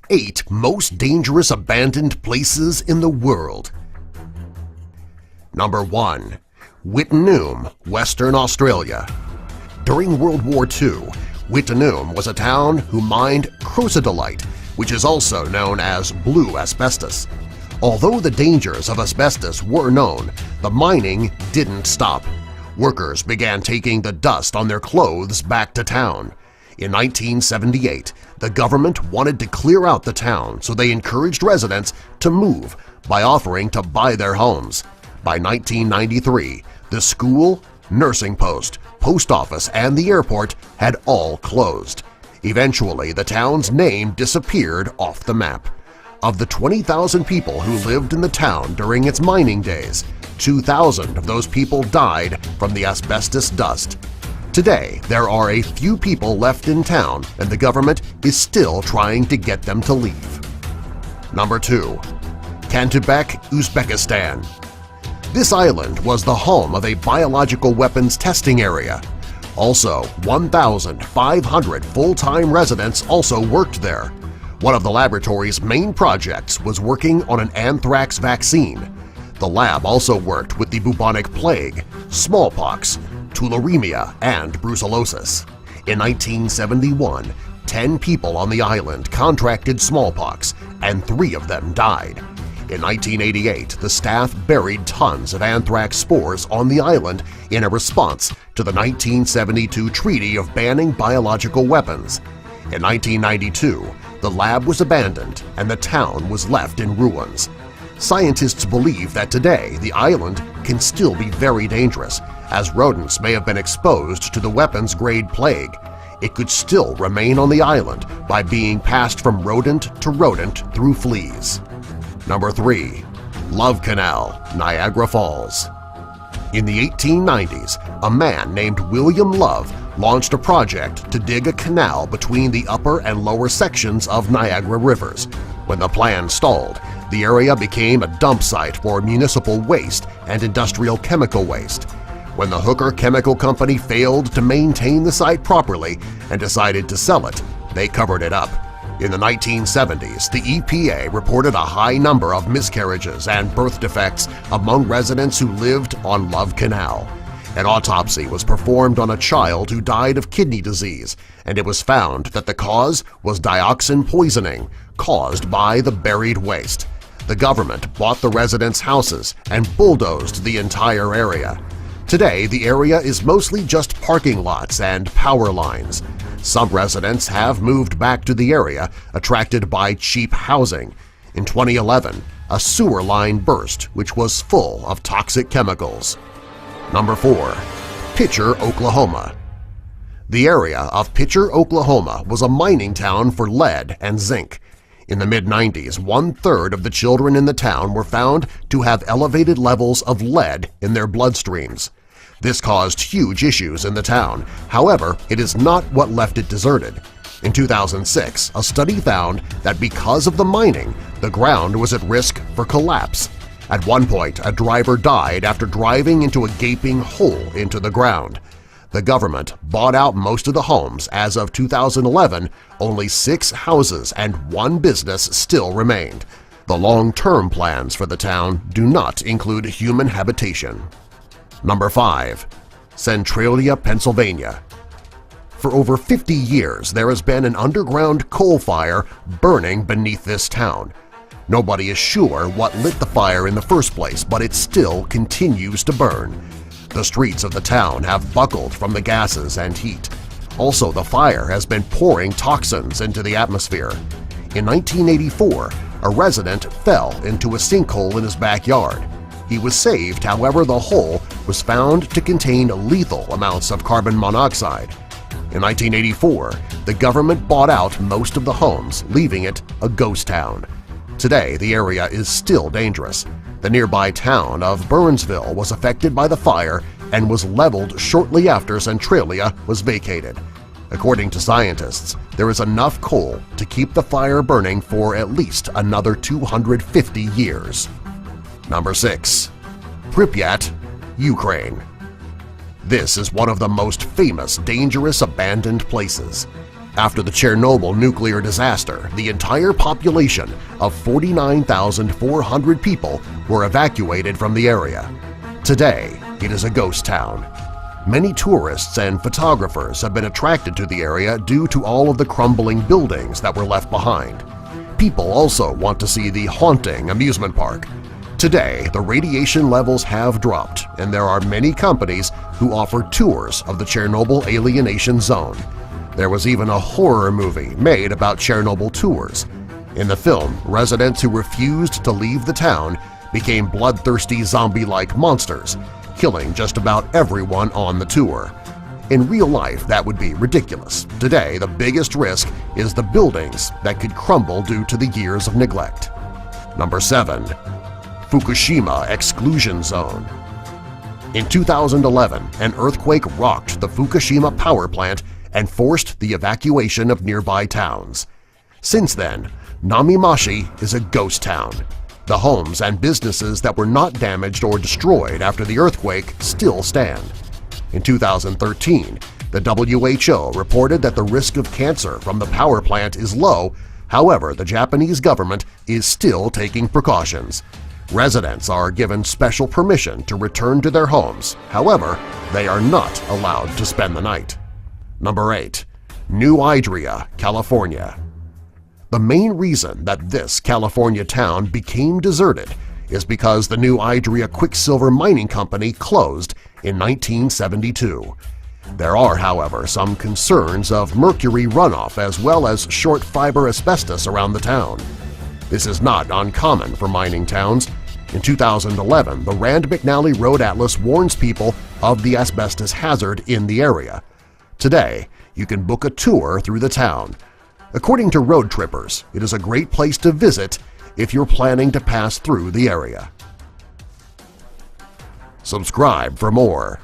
8 most dangerous abandoned places in the world. Number 1. Wittenoom, Western Australia. During World War II, Wittenoom was a town who mined chrysotolite, which is also known as blue asbestos. Although the dangers of asbestos were known, the mining didn't stop. Workers began taking the dust on their clothes back to town. In 1978, the government wanted to clear out the town, so they encouraged residents to move by offering to buy their homes. By 1993, the school, nursing post, post office, and the airport had all closed. Eventually, the town's name disappeared off the map. Of the 20,000 people who lived in the town during its mining days, 2,000 of those people died from the asbestos dust. Today, there are a few people left in town, and the government is still trying to get them to leave. Number 2. Kantubek, Uzbekistan. This island was the home of a biological weapons testing area. Also, 1,500 full-time residents also worked there. One of the laboratory's main projects was working on an anthrax vaccine. The lab also worked with the bubonic plague, smallpox, tularemia, and brucellosis. In 1971, 10 people on the island contracted smallpox, and 3 of them died. In 1988, the staff buried tons of anthrax spores on the island in a response to the 1972 treaty of banning biological weapons. In 1992, the lab was abandoned and the town was left in ruins. Scientists believe that today the island can still be very dangerous, as rodents may have been exposed to the weapons-grade plague. It could still remain on the island by being passed from rodent to rodent through fleas. Number 3. Love Canal, Niagara Falls. In the 1890s, a man named William Love launched a project to dig a canal between the upper and lower sections of Niagara Rivers. When the plan stalled, the area became a dump site for municipal waste and industrial chemical waste. When the Hooker Chemical Company failed to maintain the site properly and decided to sell it, they covered it up. In the 1970s, the EPA reported a high number of miscarriages and birth defects among residents who lived on Love Canal. An autopsy was performed on a child who died of kidney disease, and it was found that the cause was dioxin poisoning caused by the buried waste. The government bought the residents' houses and bulldozed the entire area. Today, the area is mostly just parking lots and power lines. Some residents have moved back to the area, attracted by cheap housing. In 2011, a sewer line burst which was full of toxic chemicals. Number 4. Pitcher, Oklahoma. The area of Pitcher, Oklahoma was a mining town for lead and zinc. In the mid-90s, 1/3 of the children in the town were found to have elevated levels of lead in their bloodstreams. This caused huge issues in the town. However, it is not what left it deserted. In 2006, a study found that because of the mining, the ground was at risk for collapse. At one point, a driver died after driving into a gaping hole into the ground. The government bought out most of the homes. As of 2011, only 6 houses and 1 business still remained. The long-term plans for the town do not include human habitation. Number 5. Centralia, Pennsylvania. For over 50 years, there has been an underground coal fire burning beneath this town. Nobody is sure what lit the fire in the first place, but it still continues to burn. The streets of the town have buckled from the gases and heat. Also, the fire has been pouring toxins into the atmosphere. In 1984, a resident fell into a sinkhole in his backyard. He was saved, however the hole was found to contain lethal amounts of carbon monoxide. In 1984, the government bought out most of the homes, leaving it a ghost town. Today, the area is still dangerous. The nearby town of Burnsville was affected by the fire and was leveled shortly after Centralia was vacated. According to scientists, there is enough coal to keep the fire burning for at least another 250 years. Number 6. Pripyat, Ukraine. This is one of the most famous dangerous abandoned places. After the Chernobyl nuclear disaster, the entire population of 49,400 people were evacuated from the area. Today, it is a ghost town. Many tourists and photographers have been attracted to the area due to all of the crumbling buildings that were left behind. People also want to see the haunting amusement park. Today, the radiation levels have dropped, and there are many companies who offer tours of the Chernobyl alienation zone. There was even a horror movie made about Chernobyl tours. In the film, residents who refused to leave the town became bloodthirsty zombie-like monsters, killing just about everyone on the tour. In real life, that would be ridiculous. Today, the biggest risk is the buildings that could crumble due to the years of neglect. Number 7. Fukushima Exclusion Zone. In 2011, an earthquake rocked the Fukushima power plant and forced the evacuation of nearby towns. Since then, Namimashi is a ghost town. The homes and businesses that were not damaged or destroyed after the earthquake still stand. In 2013, the WHO reported that the risk of cancer from the power plant is low. However, the Japanese government is still taking precautions. Residents are given special permission to return to their homes. However, they are not allowed to spend the night. Number 8. New Idria, California. The main reason that this California town became deserted is because the New Idria Quicksilver Mining Company closed in 1972. There are, however, some concerns of mercury runoff as well as short fiber asbestos around the town. This is not uncommon for mining towns. In 2011, the Rand McNally Road Atlas warns people of the asbestos hazard in the area. Today, you can book a tour through the town. According to road trippers, it is a great place to visit if you're planning to pass through the area. Subscribe for more.